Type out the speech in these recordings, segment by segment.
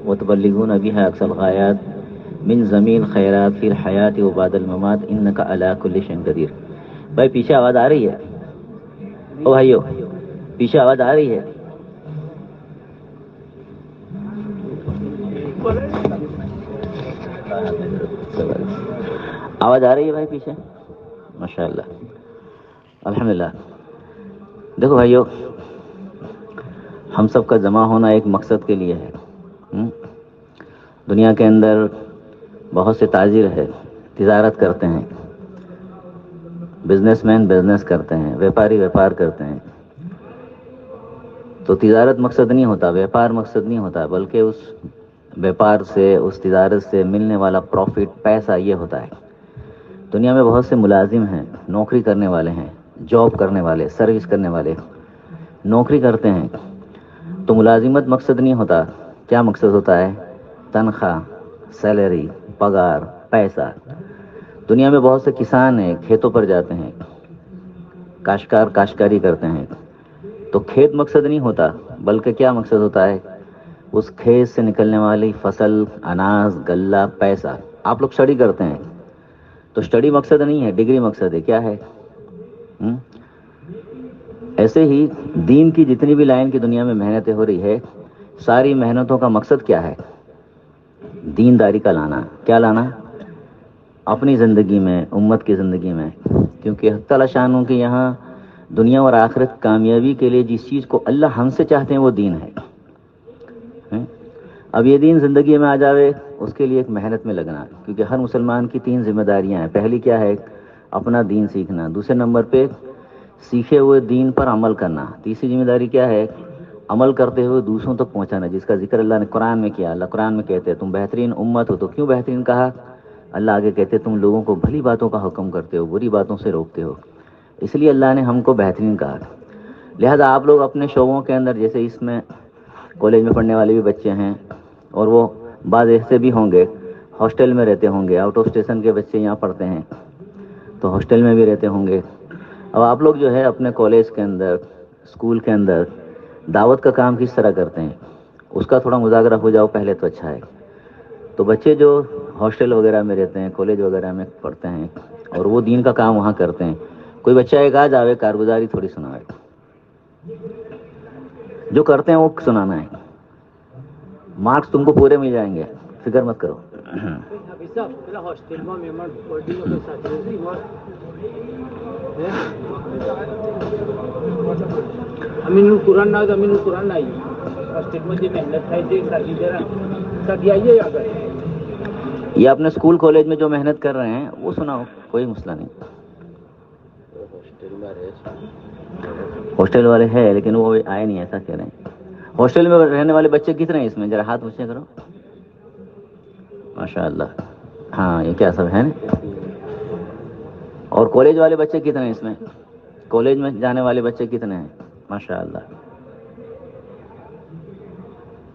وتبلغون بها أقصى الغايات من زمین خیرات فی الحیات و بعد الممات انک علی کل شیء قدیر. بھائی پیچھے آواز آ رہی ہے؟ او بھائیو پیچھے آواز آ رہی ہے؟ آواز آ رہی ہے بھائی پیچھے؟ ماشاء اللہ الحمدللہ. دیکھو بھائیو، ہم سب کا جمع ہونا ایک مقصد کے لیے ہے. دنیا کے اندر بہت سے تاجر ہے، تجارت کرتے ہیں، بزنس مین بزنس کرتے ہیں، ویپاری ویپار کرتے ہیں. تو تجارت مقصد نہیں ہوتا، ویپار مقصد نہیں ہوتا، بلکہ اس ویپار سے، اس تجارت سے ملنے والا پروفٹ، پیسہ یہ ہوتا ہے. دنیا میں بہت سے ملازم ہیں، نوکری کرنے والے ہیں، جاب کرنے والے، سروس کرنے والے نوکری کرتے ہیں. تو ملازمت مقصد نہیں ہوتا. کیا مقصد ہوتا ہے؟ تنخواہ، سیلری، پگار، پیسہ. دنیا میں بہت سے کسان ہیں، کھیتوں پر جاتے ہیں، کاشتکار کاشتکاری کرتے ہیں. تو کھیت مقصد نہیں ہوتا، بلکہ کیا مقصد ہوتا ہے؟ اس کھیت سے نکلنے والی فصل، اناج، غلہ، پیسہ. آپ لوگ اسٹڈی کرتے ہیں تو اسٹڈی مقصد نہیں ہے، ڈگری مقصد ہے. کیا ہے؟ ایسے ہی دین کی جتنی بھی لائن کی دنیا میں محنتیں ہو رہی ہے، ساری محنتوں کا مقصد کیا ہے؟ دینداری کا لانا. کیا لانا؟ اپنی زندگی میں، امت کی زندگی میں. کیونکہ حق تعالی شانوں کے یہاں دنیا اور آخرت کامیابی کے لیے جس چیز کو اللہ ہم سے چاہتے ہیں وہ دین ہے. اب یہ دین زندگی میں آ جاوے، اس کے لیے ایک محنت میں لگنا. کیونکہ ہر مسلمان کی 3 ذمہ داریاں ہیں. پہلی کیا ہے؟ اپنا دین سیکھنا. دوسرے نمبر پہ سیکھے ہوئے دین پر عمل کرنا. تیسری ذمہ داری کیا ہے؟ عمل کرتے ہوئے دوسروں تک پہنچانا، جس کا ذکر اللہ نے قرآن میں کیا. اللہ قرآن میں کہتے ہیں تم بہترین امت ہو. تو کیوں بہترین کہا؟ اللہ آگے کہتے تم لوگوں کو بھلی باتوں کا حکم کرتے ہو، بری باتوں سے روکتے ہو. اس لیے اللہ نے ہم کو بہترین کہا. لہذا آپ لوگ اپنے شعبوں کے اندر، جیسے اس میں کالج میں پڑھنے والے بھی بچے ہیں، اور وہ بعض ایسے بھی ہوں گے ہاسٹل میں رہتے ہوں گے. آؤٹ آف اسٹیشن کے بچے یہاں پڑھتے ہیں تو ہاسٹل میں بھی رہتے ہوں گے. اب آپ لوگ جو ہے اپنے کالج کے اندر، اسکول کے اندر دعوت کا کام کس طرح کرتے ہیں، اس کا تھوڑا مذاکرہ ہو جاؤ پہلے تو اچھا ہے. تو بچے جو ہاسٹل وغیرہ میں رہتے ہیں، کالج وغیرہ میں پڑھتے ہیں، اور وہ دین کا کام وہاں کرتے ہیں، کوئی بچہ ایک آ جاوے کارگزاری تھوڑی سنائے. جو کرتے ہیں وہ سنانا ہے. مارکس تم کو پورے مل جائیں گے، فکر مت کرو. یہ اپنے اسکول کالج میں جو محنت کر رہے ہیں وہ سناؤ، کوئی مسئلہ نہیں. ہاسٹل والے ہیں لیکن وہ آئے نہیں، ایسا کہہ رہے ہیں. ہاسٹل میں رہنے والے بچے کتنے ہیں اس میں؟ ذرا ہاتھ اونچے کرو. ماشاء اللہ. ہاں یہ کیا سب ہے نا. اور کالج والے بچے کتنے ہیں اس میں؟ کالج میں جانے والے بچے کتنے ہیں؟ ماشاء اللہ.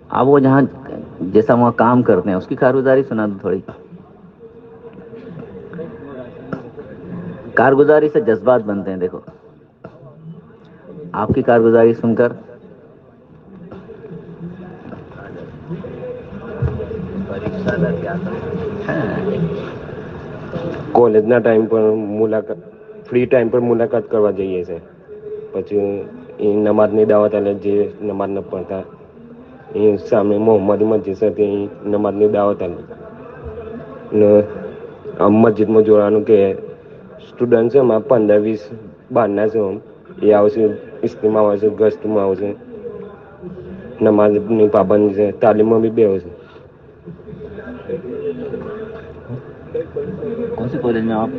اب وہ جہاں جیسا وہاں کام کرتے ہیں اس کی کارگزاری سنا دو تھوڑی. کارگزاری سے جذبات بنتے ہیں. دیکھو آپ کی کارگزاری سن کر કોલેજના ટાઈમ પર મુલાકાત, ફ્રી ટાઈમ પર મુલાકાત કરવા જઈએ છે. પછી એ નમાજની દાવત આલે, જે નમાજ ન પડતા એ સામે મોહમ્મદ મસ્જિદ છે તે નમાજની દાવત આલે ને મસ્જિદમાં જોવાનું કે સ્ટુડન્ટ છે એમાં 15-20 બહારના છે. એ આવશે, ઇસ્તીમાં આવશે, ગસ્તમાં આવશે, નમાજની પાબંદી છે, તાલીમમાં બી બેસે. کون سی کالج میں آپ؟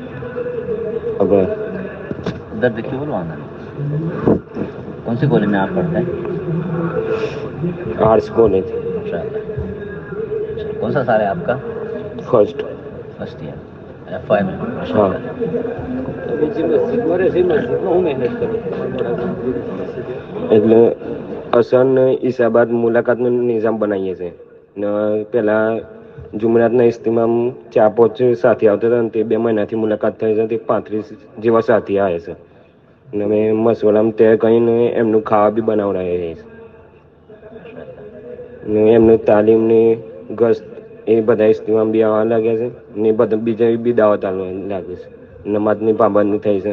اب ادھر دیکھیے بولو آنا. کون سی کالج میں آپ پڑھتے ہیں؟ آرٹس کالج ماشاء اللہ. کون سا سال ہے آپ کا؟ فرسٹ. فرسٹ ایئر ایف آئی میں. ماشاء ہاں. اللہ. એટલે અસન હિસાબાત મુલાકાતનો નિઝામ બનાવીએ છીએ ને પેલા જુમરાતના ઇસ્તીમામ 4-5 સાથી આવતા હતા ને તે 2 મહિનાથી મુલાકાત થઈ છે. તે 35 જેવા સાથી આવે છે ને અમે મસવાડામાં તય કરીને એમનું ખાવા બી બનાવડાવીએ છીએ. ને એમને તાલીમની ગસ્ત એ બધા ઇસ્તીમામ બી આવવા લાગ્યા છે ને બધા બીજા બી દાવત આવવા લાગે છે. નમાજની પાબંદી થઈ છે.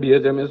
BHMS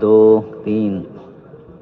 2-3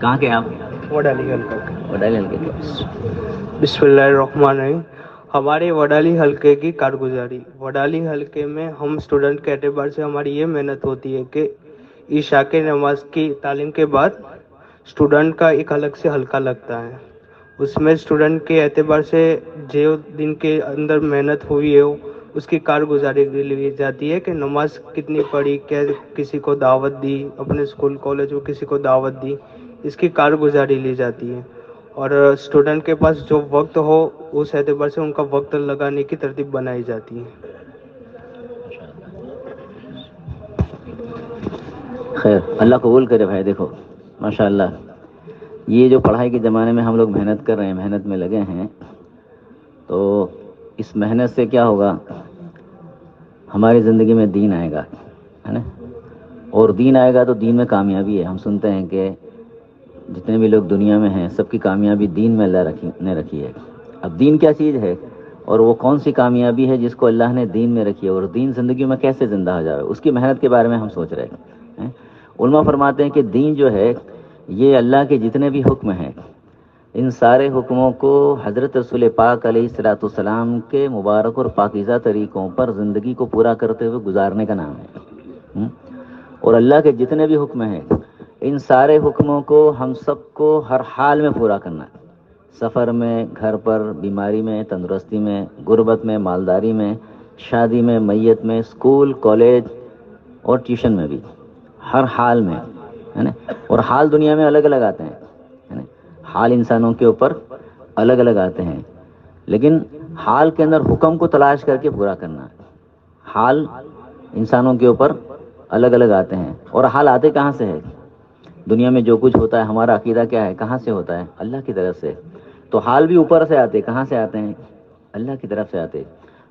کہاں کے آپ؟ وڈالی حلقہ وڈالی حلقے کے. بسم اللہ الرحمن الرحیم. ہمارے وڈالی حلقے کی کارگزاری. وڈالی حلقے میں ہم اسٹوڈنٹ کے اعتبار سے ہماری یہ محنت ہوتی ہے کہ عشاء کے نماز کی تعلیم کے بعد اسٹوڈنٹ کا ایک الگ سے حلقہ لگتا ہے. اس میں اسٹوڈنٹ کے اعتبار سے جو دن کے اندر محنت ہوئی ہے اس کی کارگزاری لی جاتی ہے کہ نماز کتنی پڑھی, کیا کسی کو دعوت دی, اپنے اسکول کالج میں کسی کو دعوت دی, اس کی کارگزاری لی جاتی ہے. اور اسٹوڈنٹ کے پاس جو وقت ہو اس اعتبار سے ان کا وقت لگانے کی ترتیب بنائی جاتی ہے. خیر, اللہ قبول کرے بھائی. دیکھو ماشاء اللہ, یہ جو پڑھائی کے زمانے میں ہم لوگ محنت کر رہے ہیں, محنت میں لگے ہیں, تو اس محنت سے کیا ہوگا, ہماری زندگی میں دین آئے گا, ہے نا. اور دین آئے گا تو دین میں کامیابی ہے. ہم سنتے ہیں کہ جتنے بھی لوگ دنیا میں ہیں سب کی کامیابی دین میں اللہ نے رکھی ہے. اب دین کیا چیز ہے اور وہ کون سی کامیابی ہے جس کو اللہ نے دین میں رکھی ہے, اور دین زندگی میں کیسے زندہ ہو جائے, اس کی محنت کے بارے میں ہم سوچ رہے ہیں. علماء فرماتے ہیں کہ دین جو ہے یہ اللہ کے جتنے بھی حکم ہیں, ان سارے حکموں کو حضرت رسول پاک علیہ الصلوۃ والسلام کے مبارک اور پاکیزہ طریقوں پر زندگی کو پورا کرتے ہوئے گزارنے کا نام ہے. اور اللہ کے جتنے بھی حکم ہیں ان سارے حکموں کو ہم سب کو ہر حال میں پورا کرنا ہے. سفر میں, گھر پر, بیماری میں, تندرستی میں, غربت میں, مالداری میں, شادی میں, میت میں, اسکول, کالج اور ٹیوشن میں بھی, ہر حال میں, ہے نا. اور حال دنیا میں الگ الگ آتے ہیں, ہے نا. حال انسانوں کے اوپر الگ الگ آتے ہیں, لیکن حال کے اندر حکم کو تلاش کر کے پورا کرنا. حال انسانوں کے اوپر الگ الگ آتے ہیں, اور حال آتے کہاں سے ہے؟ دنیا میں جو کچھ ہوتا ہے, ہمارا عقیدہ کیا ہے, کہاں سے ہوتا ہے؟ اللہ کی طرف سے. تو حال بھی اوپر سے آتے, کہاں سے آتے ہیں؟ اللہ کی طرف سے آتے.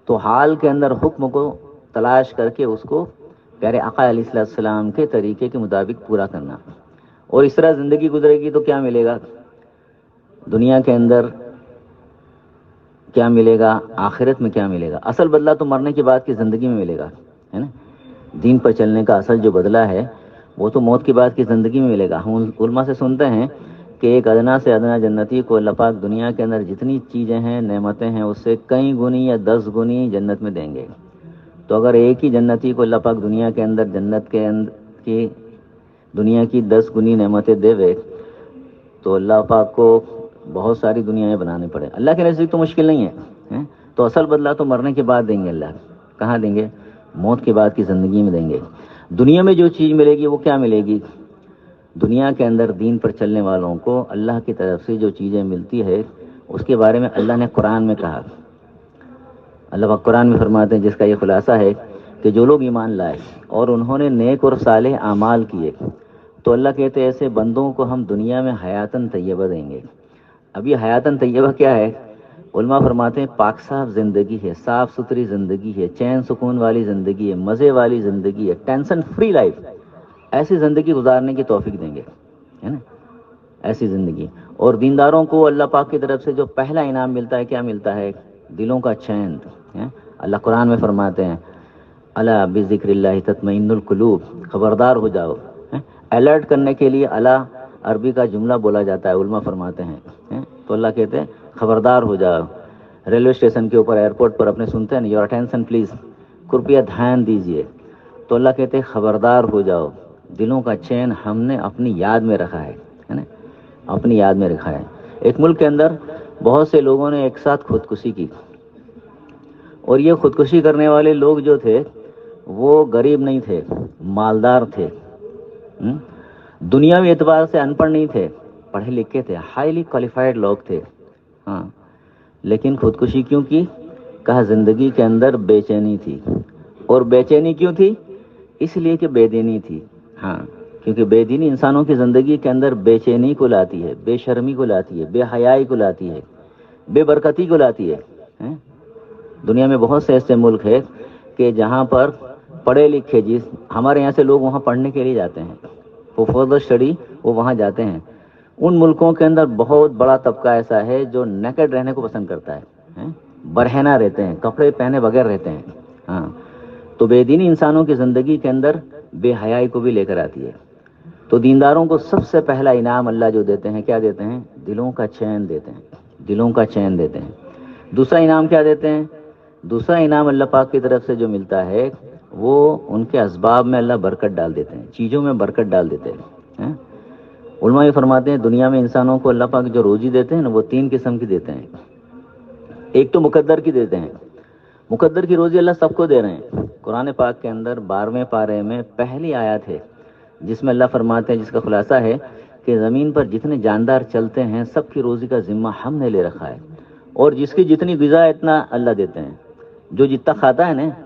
تو حال کے اندر حکم کو تلاش کر کے اس کو پیارے آقا علیہ السلام کے طریقے کے مطابق پورا کرنا. اور اس طرح زندگی گزرے گی تو کیا ملے گا دنیا کے اندر, کیا ملے گا آخرت میں, کیا ملے گا؟ اصل بدلہ تو مرنے کے بعد کی زندگی میں ملے گا, ہے نا. دین پر چلنے کا اصل جو بدلہ ہے وہ تو موت کے بعد کی زندگی میں ملے گا. ہم علماء سے سنتے ہیں کہ ایک ادنا سے ادنا جنتی کو اللہ پاک دنیا کے اندر جتنی چیزیں ہیں, نعمتیں ہیں, اس سے کئی گنی یا 10 گنی جنت میں دیں گے. تو اگر ایک ہی جنتی کو اللہ پاک دنیا کے اندر جنت کے اندر کی دنیا کی 10 گنی نعمتیں دے وے تو اللہ پاک کو بہت ساری دنیایں بنانے پڑے. اللہ کے نزدیک تو مشکل نہیں ہے. تو اصل بدلہ تو مرنے کے بعد دیں گے اللہ. کہاں دیں گے؟ موت کے بعد کی زندگی میں دیں گے. دنیا میں جو چیز ملے گی وہ کیا ملے گی؟ دنیا کے اندر دین پر چلنے والوں کو اللہ کی طرف سے جو چیزیں ملتی ہے اس کے بارے میں اللہ نے قرآن میں کہا. اللہ پاک قرآن میں فرماتے ہیں, جس کا یہ خلاصہ ہے کہ جو لوگ ایمان لائے اور انہوں نے نیک اور صالح اعمال کیے تو اللہ کہتے ہیں ایسے بندوں کو ہم دنیا میں حیاتاً طیبہ دیں گے. اب یہ حیاتاً طیبہ کیا ہے؟ علماء فرماتے ہیں پاک صاف زندگی ہے, صاف ستھری زندگی ہے, چین سکون والی زندگی ہے, مزے والی زندگی ہے, ٹینشن فری لائف. ایسی زندگی گزارنے کی توفیق دیں گے, ہے نا, ایسی زندگی. اور دینداروں کو اللہ پاک کی طرف سے جو پہلا انعام ملتا ہے, کیا ملتا ہے؟ دلوں کا چین. اللہ قرآن میں فرماتے ہیں الا بذکر اللہ تطمئن القلوب, خبردار ہو جاؤ. الرٹ کرنے کے لیے اللہ عربی کا جملہ بولا جاتا ہے, علماء فرماتے ہیں. تو اللہ کہتے ہیں خبردار ہو جاؤ. ریلوے اسٹیشن کے اوپر, ایئرپورٹ پر اپنے سنتے ہیں نا, یور اٹینشن پلیز, کرپیا دھیان دیجئے. تو اللہ کہتے ہیں خبردار ہو جاؤ, دلوں کا چین ہم نے اپنی یاد میں رکھا ہے نا, اپنی یاد میں رکھا ہے. ایک ملک کے اندر بہت سے لوگوں نے ایک ساتھ خودکشی کی, اور یہ خودکشی کرنے والے لوگ جو تھے وہ غریب نہیں تھے, مالدار تھے, دنیاوی اعتبار سے ان پڑھ نہیں تھے, پڑھے لکھے تھے, ہائیلی کوالیفائڈ لوگ تھے. ہاں, لیکن خودکشی کیوں کی؟ کہا زندگی کے اندر بے چینی تھی. اور بے چینی کیوں تھی؟ اس لیے کہ بے دینی تھی. ہاں, کیونکہ بے دینی انسانوں کی زندگی کے اندر بے چینی کو لاتی ہے, بے شرمی کو لاتی ہے, بے حیائی کو لاتی ہے, بے برکتی کو لاتی ہے. دنیا میں بہت سے ایسے ملک ہیں کہ جہاں پر پڑھے لکھے, جس ہمارے یہاں سے لوگ وہاں پڑھنے کے لیے جاتے ہیں, وہ فردر اسٹڈی وہ وہاں جاتے ہیں. ان ملکوں کے اندر بہت بڑا طبقہ ایسا ہے جو نیکڈ رہنے کو پسند کرتا ہے, برہنہ رہتے ہیں, کپڑے پہنے بغیر رہتے ہیں. ہاں, تو بے دینی انسانوں کی زندگی کے اندر بے حیائی کو بھی لے کر آتی ہے. تو دینداروں کو سب سے پہلا انعام اللہ جو دیتے ہیں کیا دیتے ہیں؟ دلوں کا چین دیتے ہیں، دلوں کا چین دیتے ہیں۔ دوسرا انعام کیا دیتے ہیں؟ دوسرا انعام اللہ پاک کی طرف سے جو ملتا ہے وہ ان کے اسباب میں اللہ برکت ڈال دیتے ہیں، چیزوں میں برکت ڈال دیتے ہیں۔ علماء یہ فرماتے ہیں دنیا میں انسانوں کو اللہ پاک جو روزی دیتے ہیں نا وہ 3 قسم کی دیتے ہیں۔ ایک تو مقدر کی دیتے ہیں، مقدر کی روزی اللہ سب کو دے رہے ہیں۔ قرآن پاک کے اندر 12ویں پارے میں پہلی آیت ہے جس میں اللہ فرماتے ہیں، جس کا خلاصہ ہے کہ زمین پر جتنے جاندار چلتے ہیں سب کی روزی کا ذمہ ہم نے لے رکھا ہے، اور جس کی جتنی غذا ہے اتنا اللہ دیتے ہیں۔ جو جتنا کھاتا ہے نا،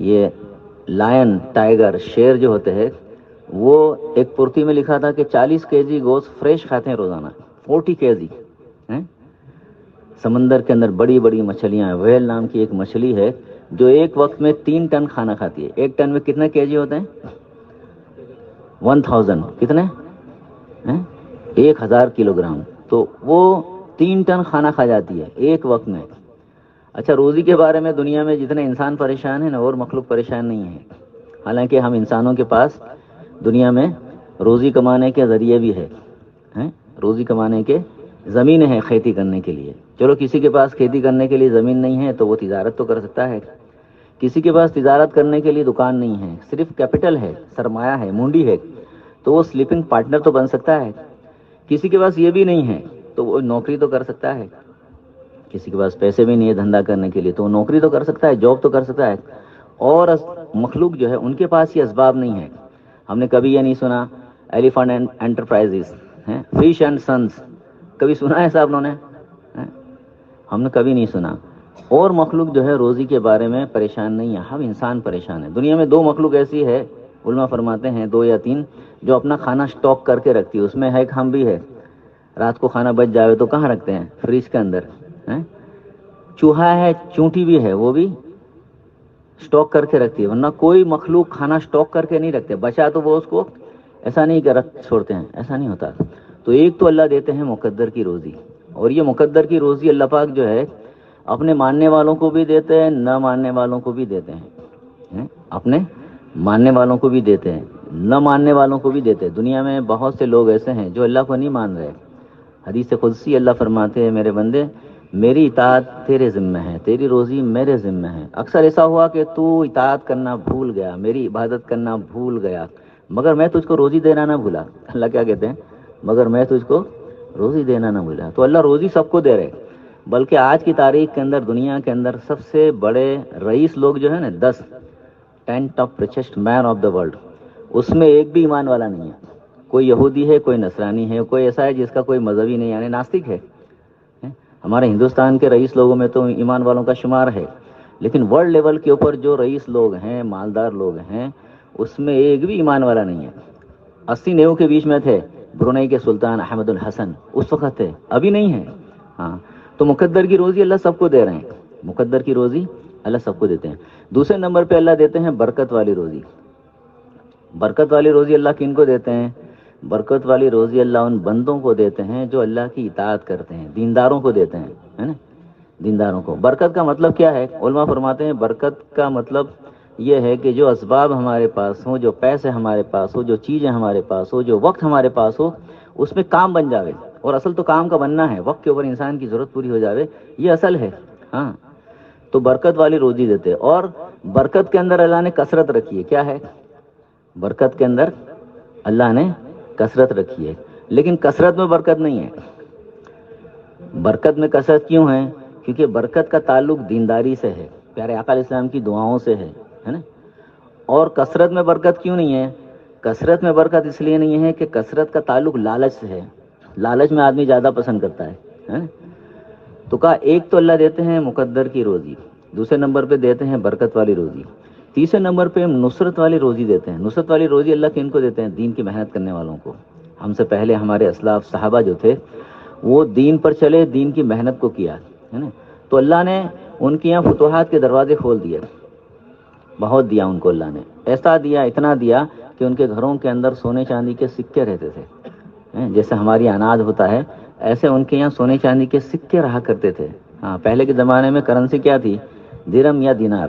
یہ لائن، ٹائیگر، شیر جو ہوتے ہیں وہ ایک پرتی میں لکھا تھا کہ 40 kg گوشت فریش کھاتے ہیں روزانہ، 40 kg۔ سمندر کے اندر بڑی بڑی مچھلیاں ہیں، ویل نام کی ایک مچھلی ہے جو ایک وقت میں 3 ٹن کھانا کھاتی ہے۔ 1 ٹن میں کتنے kg ہوتے ہیں؟ 1000 کتنے؟ 1000 کلو گرام، تو وہ 3 ٹن کھانا کھا جاتی ہے ایک وقت میں۔ اچھا، روزی کے بارے میں دنیا میں جتنے انسان پریشان ہیں نا اور مخلوق پریشان نہیں ہے، حالانکہ ہم انسانوں کے پاس دنیا میں روزی کمانے کے ذریعے بھی ہے، روزی کمانے کے زمین ہے کھیتی کرنے کے لیے۔ چلو کسی کے پاس کھیتی کرنے کے لیے زمین نہیں ہے تو وہ تجارت تو کر سکتا ہے، کسی کے پاس تجارت کرنے کے لیے دکان نہیں ہے، صرف کیپٹل ہے، سرمایہ ہے، منڈی ہے، تو وہ سلیپنگ پارٹنر تو بن سکتا ہے۔ کسی کے پاس یہ بھی نہیں ہے تو وہ نوکری تو کر سکتا ہے، کسی کے پاس پیسے بھی نہیں ہے دھندا کرنے کے لیے تو وہ نوکری تو کر سکتا ہے، جاب تو کر سکتا ہے۔ اور مخلوق جو ہے ان کے پاس یہ اسباب نہیں ہے۔ ہم نے کبھی یہ نہیں سنا elephant enterprises, fish and since, کبھی سنا ہے صاحب انہوں نے؟ ہم نے کبھی نہیں سنا۔ اور مخلوق جو ہے روزی کے بارے میں پریشان نہیں ہے، ہم انسان پریشان ہیں۔ دنیا میں 2 مخلوق ایسی ہے، علماء فرماتے ہیں 2 یا 3، جو اپنا کھانا سٹاک کر کے رکھتی ہے، اس میں ہے ایک ہم بھی ہے۔ رات کو کھانا بچ جاوے تو کہاں رکھتے ہیں؟ فریج کے اندر۔ چوہا ہے، چونٹی بھی ہے، وہ بھی سٹاک کر کے رکھتی ہے، ورنہ کوئی مخلوق کھانا سٹاک کر کے نہیں رکھتے، بچا تو وہ اس کو ایسا نہیں کہ رکھ چھوڑتے ہیں، ایسا نہیں ہوتا۔ تو ایک تو اللہ دیتے ہیں مقدر کی روزی، اور یہ مقدر کی روزی اللہ پاک جو ہے اپنے ماننے والوں کو بھی دیتے ہیں، نہ ماننے والوں کو بھی دیتے ہیں، اپنے ماننے والوں کو بھی دیتے ہیں، نہ ماننے والوں کو بھی دیتے ہیں۔ دنیا میں بہت سے لوگ ایسے ہیں جو اللہ کو نہیں مان رہے۔ حدیث قدسی اللہ فرماتے ہیں میرے بندے میری اطاعت تیرے ذمہ ہے، تیری روزی میرے ذمہ ہے۔ اکثر ایسا ہوا کہ تو اطاعت کرنا بھول گیا، میری عبادت کرنا بھول گیا، مگر میں تجھ کو روزی دینا نہ بھولا۔ اللہ کیا کہتے ہیں؟ مگر میں تجھ کو روزی دینا نہ بھولا۔ تو اللہ روزی سب کو دے رہے، بلکہ آج کی تاریخ کے اندر دنیا کے اندر سب سے بڑے رئیس لوگ جو ہیں نا 10 top richest men of the world, اس میں ایک بھی ایمان والا نہیں ہے۔ کوئی یہودی ہے، کوئی نصرانی ہے، کوئی ایسا ہے جس کا کوئی مذہبی نہیں، یعنی ناستک ہے۔ ہمارے ہندوستان کے رئیس لوگوں میں تو ایمان والوں کا شمار ہے، لیکن ورلڈ لیول کے اوپر جو رئیس لوگ ہیں، مالدار لوگ ہیں، اس میں ایک بھی ایمان والا نہیں ہے۔ 80-90 کے بیچ میں تھے برونائی کے سلطان احمد الحسن، اس وقت تھے، ابھی نہیں ہے۔ تو مقدر کی روزی اللہ سب کو دے رہے ہیں، مقدر کی روزی اللہ سب کو دیتے ہیں۔ دوسرے نمبر پہ اللہ دیتے ہیں برکت والی روزی۔ برکت والی روزی اللہ کن کو دیتے ہیں؟ برکت والی روزی اللہ ان بندوں کو دیتے ہیں جو اللہ کی اطاعت کرتے ہیں، دینداروں کو دیتے ہیں، ہے نا، دینداروں کو۔ برکت کا مطلب کیا ہے؟ علماء فرماتے ہیں برکت کا مطلب یہ ہے کہ جو اسباب ہمارے پاس ہوں، جو پیسے ہمارے پاس ہو، جو چیزیں ہمارے پاس ہو، جو وقت ہمارے پاس ہو، اس میں کام بن جاوے۔ اور اصل تو کام کا بننا ہے، وقت کے اوپر انسان کی ضرورت پوری ہو جاوے، یہ اصل ہے۔ تو برکت والی روزی دیتے۔ اور برکت کے اندر اللہ نے کثرت رکھی ہے، کیا ہے؟ برکت کے اندر اللہ نے کثرت رکھی ہے، لیکن کثرت میں برکت نہیں ہے۔ برکت میں کثرت کیوں ہے؟ کیونکہ برکت کا تعلق دینداری سے ہے، پیارے آقا علیہ السلام کی دعاؤں سے ہے نا۔ اور کثرت میں برکت کیوں نہیں ہے؟ کثرت میں برکت اس لیے نہیں ہے کہ کثرت کا تعلق لالچ سے ہے، لالچ میں آدمی زیادہ پسند کرتا ہے۔ تو کہا ایک تو اللہ دیتے ہیں مقدر کی روزی، دوسرے نمبر پہ دیتے ہیں برکت والی روزی، تیسرے نمبر پہ نصرت والی روزی دیتے ہیں۔ نصرت والی روزی اللہ کن کو دیتے ہیں؟ دین کی محنت کرنے والوں کو۔ ہم سے پہلے ہمارے اسلاف صحابہ جو تھے وہ دین پر چلے، دین کی محنت کو کیا، ہے نا، تو اللہ نے ان کے یہاں فتوحات کے دروازے کھول دیے، بہت دیا ان کو اللہ نے، ایسا دیا، اتنا دیا کہ ان کے گھروں کے اندر سونے چاندی کے سکے رہتے تھے۔ جیسے ہماری اناج ہوتا ہے ایسے ان کے یہاں سونے چاندی کے سکے رہا کرتے تھے۔ پہلے کے زمانے میں کرنسی کیا تھی؟ درم یا دینار۔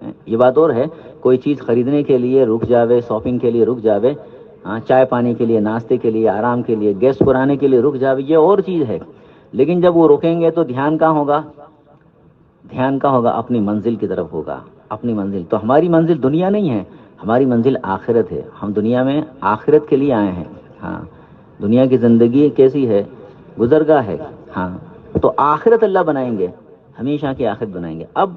یہ بات اور ہے کوئی چیز خریدنے کے لیے رک جاوے, شاپنگ کے لیے رک جاوے, ہاں چائے پانی کے لیے, ناشتے کے لیے, آرام کے لیے, گیس پرانے کے لیے رک جاوے, یہ اور چیز ہے. لیکن جب وہ رکیں گے تو دھیان کہاں ہوگا؟ دھیان کہاں ہوگا؟ اپنی منزل کی طرف ہوگا, اپنی منزل. تو ہماری منزل دنیا نہیں ہے, ہماری منزل آخرت ہے. ہم دنیا میں آخرت کے لیے آئے ہیں. ہاں دنیا کی زندگی کیسی ہے؟ گزرگاہ ہے. ہاں تو آخرت اللہ بنائیں گے, ہمیشہ کی آخرت بنائیں گے. اب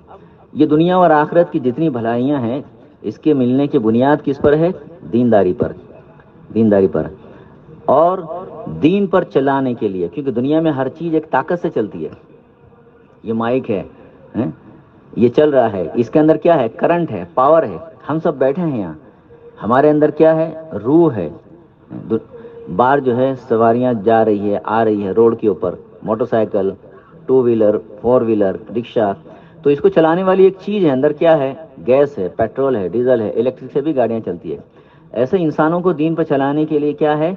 یہ دنیا اور آخرت کی جتنی بھلائیاں ہیں اس کے ملنے کی بنیاد کس پر ہے؟ دینداری پر, دینداری پر. اور دین پر چلانے کے لیے, کیونکہ دنیا میں ہر چیز ایک طاقت سے چلتی ہے. یہ مائک ہے, یہ چل رہا ہے, اس کے اندر کیا ہے؟ کرنٹ ہے, پاور ہے. ہم سب بیٹھے ہیں یہاں, ہمارے اندر کیا ہے؟ روح ہے. باہر جو ہے سواریاں جا رہی ہے, آ رہی ہے روڈ کے اوپر, موٹر سائیکل, 2 ویلر, 4 ویلر, رکشا. تو اس کو چلانے والی ایک چیز ہے, اندر کیا ہے؟ گیس ہے, پیٹرول ہے, ڈیزل ہے, الیکٹرک سے بھی گاڑیاں چلتی ہے. ایسے انسانوں کو دین پر چلانے کے لیے کیا ہے؟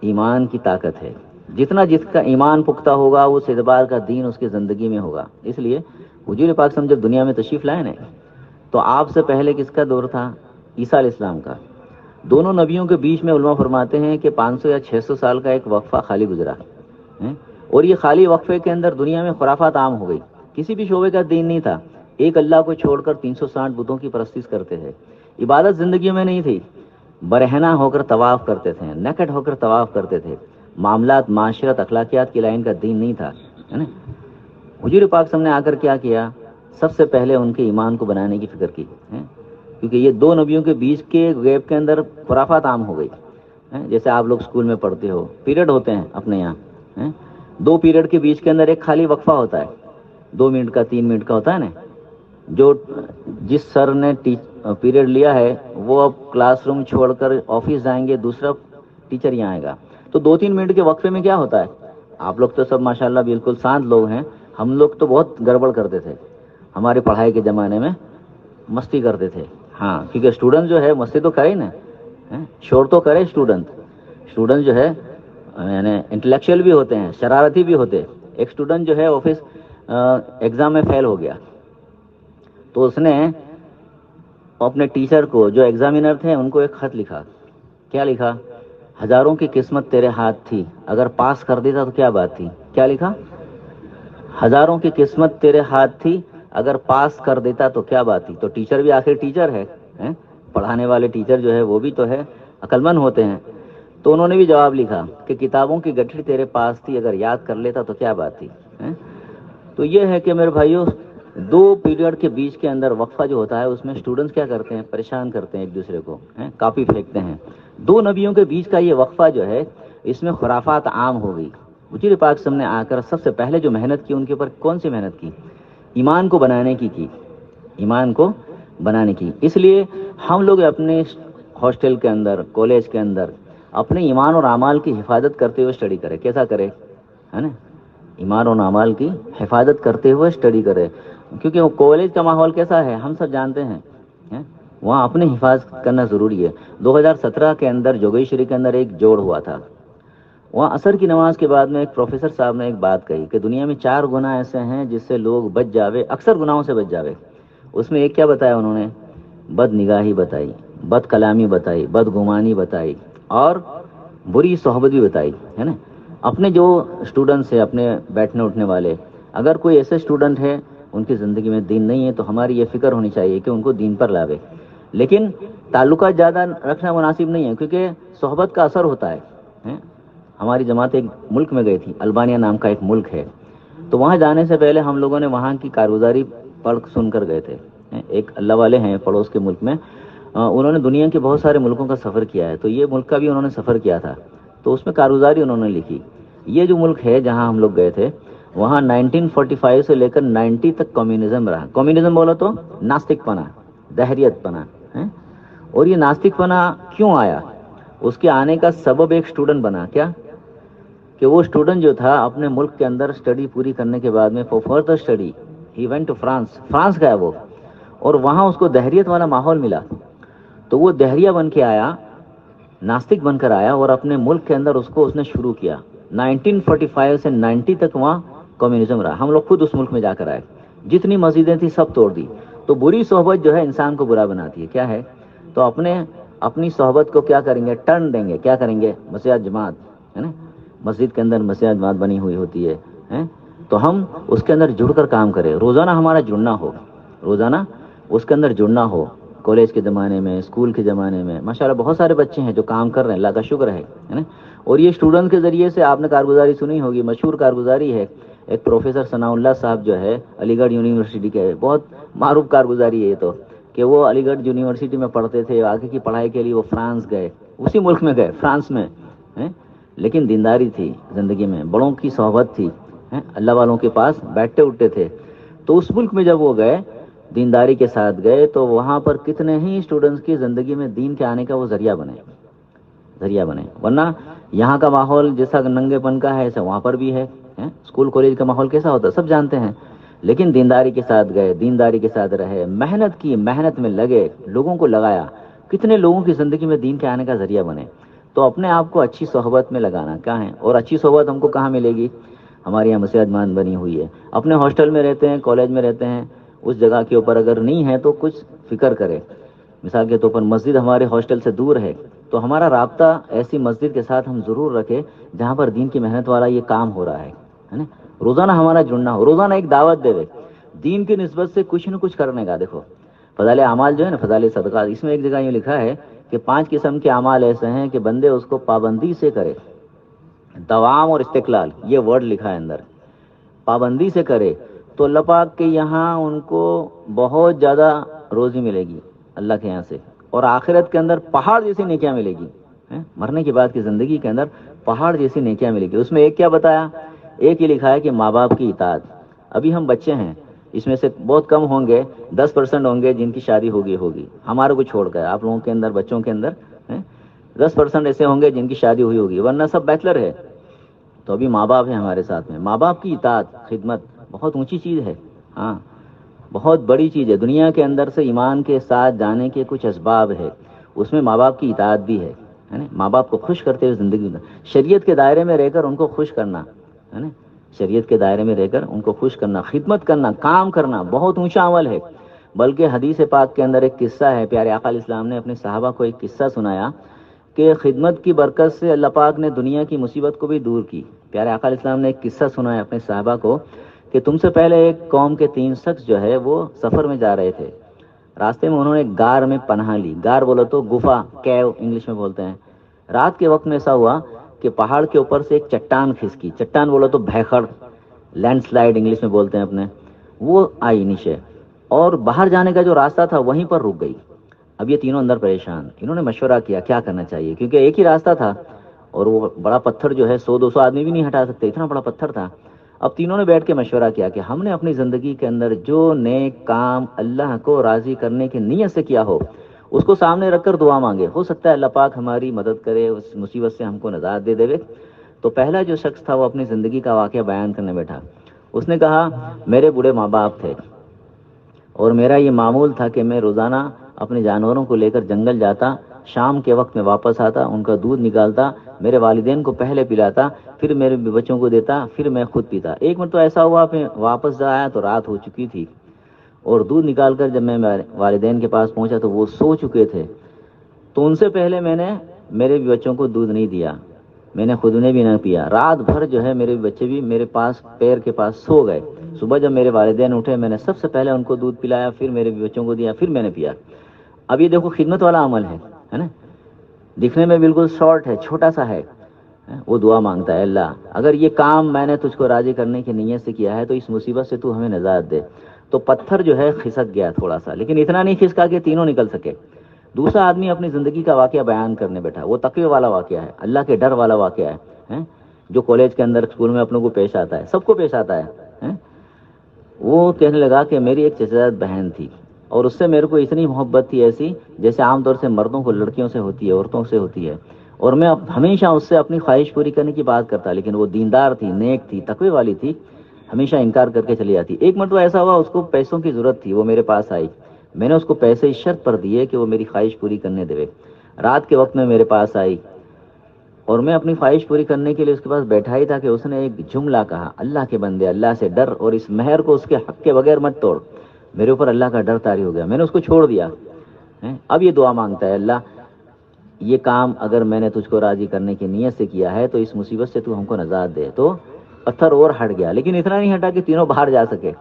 ایمان کی طاقت ہے. جتنا جس کا ایمان پختہ ہوگا اس اعتبار کا دین اس کی زندگی میں ہوگا. اس لیے حضور پاک صلی اللہ علیہ وسلم جب دنیا میں تشریف لائے نا, تو آپ سے پہلے کس کا دور تھا؟ عیسیٰ علیہ السلام کا. دونوں نبیوں کے بیچ میں علماء فرماتے ہیں کہ 500 یا 600 سال کا ایک وقفہ خالی گزرا, اور یہ خالی وقفے کے اندر دنیا میں خرافات عام ہو گئی. کسی بھی شعبے کا دین نہیں تھا. ایک اللہ کو چھوڑ کر 360 بتوں کی پرستش کرتے تھے. عبادت زندگیوں میں نہیں تھی. برہنہ ہو کر طواف کرتے تھے, نکٹ ہو کر طواف کرتے تھے. معاملات, معاشرت, اخلاقیات کی لائن کا دین نہیں تھا, ہے نا. حضور پاک صلی اللہ علیہ وسلم نے آ کر کیا کیا؟ سب سے پہلے ان کے ایمان کو بنانے کی فکر کی, کیونکہ یہ دو نبیوں کے بیچ کے گیپ کے اندر خرافات عام ہو گئی. جیسے آپ لوگ اسکول میں پڑھتے ہو, پیریڈ ہوتے ہیں اپنے یہاں, 2 پیریڈ کے بیچ کے اندر ایک خالی وقفہ ہوتا ہے, 2 منٹ کا, 3 منٹ کا ہوتا ہے نا. جو جس سر نے پیریڈ لیا ہے وہ اب کلاس روم چھوڑ کر آفس جائیں گے, دوسرا ٹیچر یہاں آئے گا. تو 2-3 منٹ کے وقفے میں کیا ہوتا ہے؟ آپ لوگ تو سب ماشاءاللہ بالکل شانت لوگ ہیں, ہم لوگ تو بہت گڑبڑ کرتے تھے. ہماری پڑھائی کے زمانے میں مستی کرتے تھے. ہاں کیونکہ اسٹوڈنٹ جو ہے مستی تو کرے نا, شور تو کرے. اسٹوڈنٹ جو ہے یعنی انٹلیکچوئل بھی ہوتے ہیں, شرارتی بھی ہوتے. ایک اسٹوڈنٹ جو ہے آفس ایگزام میں فیل ہو گیا, تو اس نے اپنے ٹیچر کو, جو ایگزامینر تھے, ان کو ایک خط لکھا. کیا لکھا؟ ہزاروں کی قسمت تیرے ہاتھ تھی, اگر پاس کر دیتا تو کیا بات تھی. کیا لکھا؟ ہزاروں کی قسمت تیرے ہاتھ تھی, اگر پاس کر دیتا تو کیا بات تھی. تو ٹیچر بھی آخر ٹیچر ہے, پڑھانے والے ٹیچر جو ہے وہ بھی تو ہے, عقل مند ہوتے ہیں. تو انہوں نے بھی جواب لکھا کہ کتابوں کی گٹھڑی تیرے پاس تھی, اگر یاد کر لیتا تو کیا بات تھی. تو یہ ہے کہ میرے بھائیوں, 2 پیریڈ کے بیچ کے اندر وقفہ جو ہوتا ہے اس میں اسٹوڈنٹس کیا کرتے ہیں؟ پریشان کرتے ہیں ایک دوسرے کو, کاپی پھینکتے ہیں. 2 نبیوں کے بیچ کا یہ وقفہ جو ہے اس میں خرافات عام ہو گئی. حضور پاک صلی اللہ علیہ وسلم نے آ کر سب سے پہلے جو محنت کی ان کے اوپر کون سی محنت کی؟ ایمان کو بنانے کی, ایمان کو بنانے کی. اس لیے ہم لوگ اپنے ہاسٹل کے اندر, کالج کے اندر اپنے ایمان اور اعمال کی حفاظت کرتے ہوئے اسٹڈی کرے. کیسا کرے؟ ہے نا, ایمان اور اعمال کی حفاظت کرتے ہوئے اسٹڈی کرے. کیونکہ وہ کالج کا ماحول کیسا ہے ہم سب جانتے ہیں, وہاں اپنی حفاظت کرنا ضروری ہے. 2017 کے اندر جوگیشوری کے اندر ایک جوڑ ہوا تھا. وہاں عصر کی نماز کے بعد میں ایک پروفیسر صاحب نے ایک بات کہی کہ دنیا میں 4 گناہ ایسے ہیں جس سے لوگ بچ جاوے, اکثر گناہوں سے بچ جاوے. اس میں ایک کیا بتایا انہوں نے؟ بد نگاہی بتائی, بد کلامی بتائی, بد گمانی بتائی, اور بری صحبت بھی بتائی, ہے نا. اپنے جو اسٹوڈنٹس ہیں, اپنے بیٹھنے اٹھنے والے, اگر کوئی ایسے اسٹوڈنٹ ہے ان کی زندگی میں دین نہیں ہے تو ہماری یہ فکر ہونی چاہیے کہ ان کو دین پر لاوے. لیکن تعلقات زیادہ رکھنا مناسب نہیں ہے, کیونکہ صحبت کا اثر ہوتا ہے. ہماری جماعت ایک ملک میں گئی تھی, البانیہ نام کا ایک ملک ہے. تو وہاں جانے سے پہلے ہم لوگوں نے وہاں کی کارگزاری پڑھ سن کر گئے تھے. ایک اللہ والے ہیں پڑوس کے ملک میں, انہوں نے دنیا کے بہت سارے ملکوں کا سفر کیا ہے, تو یہ ملک کا بھی انہوں نے سفر کیا تھا. تو اس میں کارگزاری انہوں نے لکھی. یہ جو ملک ہے جہاں ہم لوگ گئے تھے, وہاں 1945 سے لے کر 90 تک کمیونزم رہا. کمیونزم بولو تو ناستک پنا, دہریت پنا. اور یہ ناستک پنا کیوں آیا؟ اس کے آنے کا سبب ایک اسٹوڈنٹ بنا. کیا کہ وہ اسٹوڈنٹ جو تھا اپنے ملک کے اندر اسٹڈی پوری کرنے کے بعد میں فور فردر اسٹڈی ہی وینٹ ٹو فرانس گیا وہ, اور وہاں اس کو دہریت والا ماحول ملا. تو وہ دہریہ بن کے آیا, ناستک بن کر آیا, اور اپنے ملک کے اندر اس نے شروع کیا. 1945 سے 90 تک وہاں کمیونزم رہا. ہم لوگ خود اس ملک میں جا کر آئے, جتنی مسجدیں تھیں سب توڑ دی. تو بری صحبت جو ہے انسان کو برا بناتی ہے. کیا ہے؟ تو اپنی صحبت کو کیا کریں گے؟ ٹرن دیں گے. کیا کریں گے؟ مسجد جماعت ہے نا، مسجد کے اندر مسجد جماعت بنی ہوئی ہوتی ہے، تو ہم اس کے اندر جڑ کر کام کریں. روزانہ ہمارا جڑنا ہو، روزانہ اس کے اندر جڑنا ہو. کالج کے زمانے میں، اسکول کے زمانے میں ماشاءاللہ بہت سارے بچے ہیں جو کام کر رہے ہیں، اللہ کا شکر ہے نا. اور یہ اسٹوڈنٹ کے ذریعے سے آپ نے کارگزاری سنی ہوگی، مشہور کارگزاری ہے. ایک پروفیسر ثناء اللہ صاحب جو ہے علی گڑھ یونیورسٹی کے، بہت معروف کارگزاری ہے یہ تو، کہ وہ علی گڑھ یونیورسٹی میں پڑھتے تھے، آگے کی پڑھائی کے لیے وہ فرانس گئے، اسی ملک میں گئے فرانس میں، لیکن دینداری تھی زندگی میں، بڑوں کی صحبت تھی، اللہ والوں کے پاس بیٹھتے اٹھتے تھے. تو اس ملک میں جب وہ گئے، دینداری کے ساتھ گئے، تو وہاں پر کتنے ہی اسٹوڈنٹس کی زندگی میں دین کے آنے کا وہ ذریعہ بنے. ورنہ یہاں کا ماحول جیسا ننگے پن کا ہے ایسا وہاں پر بھی ہے. اسکول کالج کا ماحول کیسا ہوتا ہے سب جانتے ہیں. لیکن دینداری کے ساتھ گئے، دینداری کے ساتھ رہے، محنت کی، محنت میں لگے، لوگوں کو لگایا، کتنے لوگوں کی زندگی میں دین کے آنے کا ذریعہ بنے. تو اپنے آپ کو اچھی صحبت میں لگانا کیا ہے. اور اچھی صحبت ہم کو کہاں ملے گی؟ ہمارے یہاں مسجد مان بنی ہوئی ہے. اپنے ہاسٹل میں رہتے ہیں، کالج میں رہتے ہیں، اس جگہ کے اوپر اگر نہیں ہے تو کچھ فکر کرے. مثال کے طور پر مسجد ہمارے ہاسٹل سے دور ہے، تو ہمارا رابطہ ایسی مسجد کے ساتھ ہم ضرور رکھیں جہاں پر دین کی محنت والا یہ کام ہو رہا ہے نا. روزانہ ہمارا جڑنا ہو، روزانہ ایک دعوت دے دے دین کی نسبت سے کچھ نہ کچھ کرنے کا. دیکھو فضائل اعمال جو ہے نا، فضائل صدقات، اس میں ایک جگہ یہ لکھا ہے کہ 5 قسم کے اعمال ایسے ہیں کہ بندے اس کو پابندی سے کرے. دوام اور استقلال، یہ ورڈ لکھا ہے اندر. پابندی سے کرے تو اللہ پاک کے یہاں ان کو بہت زیادہ روزی ملے گی اللہ کے یہاں سے، اور آخرت کے اندر پہاڑ جیسی نیکیاں ملے گی. مرنے کے بعد کی زندگی کے اندر پہاڑ جیسی نیکیاں ملے گی. اس میں ایک کیا بتایا؟ ایک یہ لکھا ہے کہ ماں باپ کی اطاعت. ابھی ہم بچے ہیں، اس میں سے بہت کم ہوں گے، 10% ہوں گے جن کی شادی ہوگی ہمارے کو چھوڑ کر. آپ لوگوں کے اندر، بچوں کے اندر 10% ایسے ہوں گے جن کی شادی ہوگی، ورنہ سب بیچلر ہے. تو ابھی ماں باپ ہیں ہمارے ساتھ میں. ماں باپ کی اطاعت، خدمت بہت اونچی چیز ہے. ہاں بہت بڑی چیز ہے. دنیا کے اندر سے ایمان کے ساتھ جانے کے کچھ اسباب ہے، اس میں ماں باپ کی اطاعت بھی ہے نا. ماں باپ کو خوش کرتے ہوئے زندگی میں شریعت کے دائرے میں رہ کر ان کو خوش کرنا ہے نا. شریعت کے دائرے میں رہ کر ان کو خوش کرنا، خدمت کرنا، کام کرنا بہت اونچا عمل ہے. بلکہ حدیث پاک کے اندر ایک قصہ ہے، پیارے آقا علیہ السلام نے اپنے صحابہ کو ایک قصہ سنایا کہ خدمت کی برکت سے اللہ پاک نے دنیا کی مصیبت کو بھی دور کی. پیارے آقا علیہ السلام نے ایک قصہ سنایا اپنے صحابہ کو کہ تم سے پہلے ایک قوم کے 3 شخص جو ہے وہ سفر میں جا رہے تھے. راستے میں انہوں نے گار میں پناہ لی. گار بولو تو گفا، کیو انگلش میں بولتے ہیں. رات کے وقت میں ایسا ہوا کہ پہاڑ کے اوپر سے ایک چٹان کھسکی. چٹان بولو تو بھیخڑ، لینڈ سلائڈ انگلش میں بولتے ہیں اپنے، وہ آئی نیچے اور باہر جانے کا جو راستہ تھا وہیں پر رک گئی. اب یہ تینوں اندر پریشان. انہوں نے مشورہ کیا کیا کرنا چاہیے، کیونکہ ایک ہی راستہ تھا اور وہ بڑا پتھر جو ہے 100-200 آدمی بھی نہیں ہٹا سکتے، اتنا بڑا پتھر تھا. اب تینوں نے بیٹھ کے مشورہ کیا کہ ہم نے اپنی زندگی کے اندر جو نیک کام اللہ کو راضی کرنے کی نیت سے کیا ہو اس کو سامنے رکھ کر دعا مانگے. ہو سکتا ہے اللہ پاک ہماری مدد کرے، اس مصیبت سے ہم کو نجات دے دے. تو پہلا جو شخص تھا وہ اپنی زندگی کا واقعہ بیان کرنے بیٹھا. اس نے کہا میرے بوڑھے ماں باپ تھے اور میرا یہ معمول تھا کہ میں روزانہ اپنے جانوروں کو لے کر جنگل جاتا، شام کے وقت میں واپس آتا، ان کا دودھ نکالتا، میرے والدین کو پہلے پلاتا، پھر میرے بچوں کو دیتا، پھر میں خود پیتا. ایک مرتبہ ایسا ہوا پھر واپس آیا تو رات ہو چکی تھی اور دودھ نکال کر جب میں والدین کے پاس پہنچا تو وہ سو چکے تھے. تو ان سے پہلے میں نے میرے بھی بچوں کو دودھ نہیں دیا، میں نے خود نے بھی نہ پیا. رات بھر جو ہے میرے بچے بھی میرے پاس پیر کے پاس سو گئے. صبح جب میرے والدین اٹھے میں نے سب سے پہلے ان کو دودھ پلایا، پھر میرے بچوں کو دیا، پھر میں نے پیا. اب یہ دیکھو خدمت والا عمل ہے نا. دکھنے میں بالکل شارٹ ہے، چھوٹا سا ہے. وہ دعا مانگتا ہے اللہ اگر یہ کام میں نے تجھ کو راضی کرنے کی نیت سے کیا ہے تو اس مصیبت سے تو ہمیں نجات دے. تو پتھر جو ہے کھسک گیا تھوڑا سا، لیکن اتنا نہیں کھسکا کہ تینوں نکل سکے. دوسرا آدمی اپنی زندگی کا واقعہ بیان کرنے بیٹھا. وہ تقوی والا واقعہ ہے، اللہ کے ڈر والا واقعہ ہے جو کالج کے اندر، اسکول میں اپنوں کو پیش آتا ہے، سب کو پیش آتا ہے. وہ کہنے لگا کہ میری ایک چچیزاد بہن تھی اور اس سے میرے کو اتنی محبت تھی ایسی جیسے عام طور سے مردوں کو لڑکیوں سے ہوتی ہے، عورتوں سے ہوتی ہے، اور میں ہمیشہ اس سے اپنی خواہش پوری کرنے کی بات کرتا، لیکن وہ دیندار تھی، نیک تھی، تقوی والی تھی، ہمیشہ انکار کر کے چلی جاتی. ایک مرتبہ ایسا ہوا اس کو پیسوں کی ضرورت تھی، وہ میرے پاس آئی. میں نے اس کو پیسے اس شرط پر دیے کہ وہ میری خواہش پوری کرنے دے. رات کے وقت میں میرے پاس آئی اور میں اپنی خواہش پوری کرنے کے لیے اس کے پاس بیٹھا ہی تھا کہ اس نے ایک جملہ کہا، اللہ کے بندے اللہ سے ڈر اور اس مہر کو اس کے حق کے بغیر مت توڑ. میرے اوپر اللہ کا ڈر طاری ہو گیا, میں نے اس کو چھوڑ دیا. اب یہ دعا مانگتا ہے, اللہ یہ کام اگر میں نے تجھ کو راضی کرنے کی نیت سے کیا ہے تو اس مصیبت سے تو ہم کو نجات دے. تو پتھر اور ہٹ گیا, لیکن اتنا نہیں ہٹا کہ تینوں باہر جا سکے.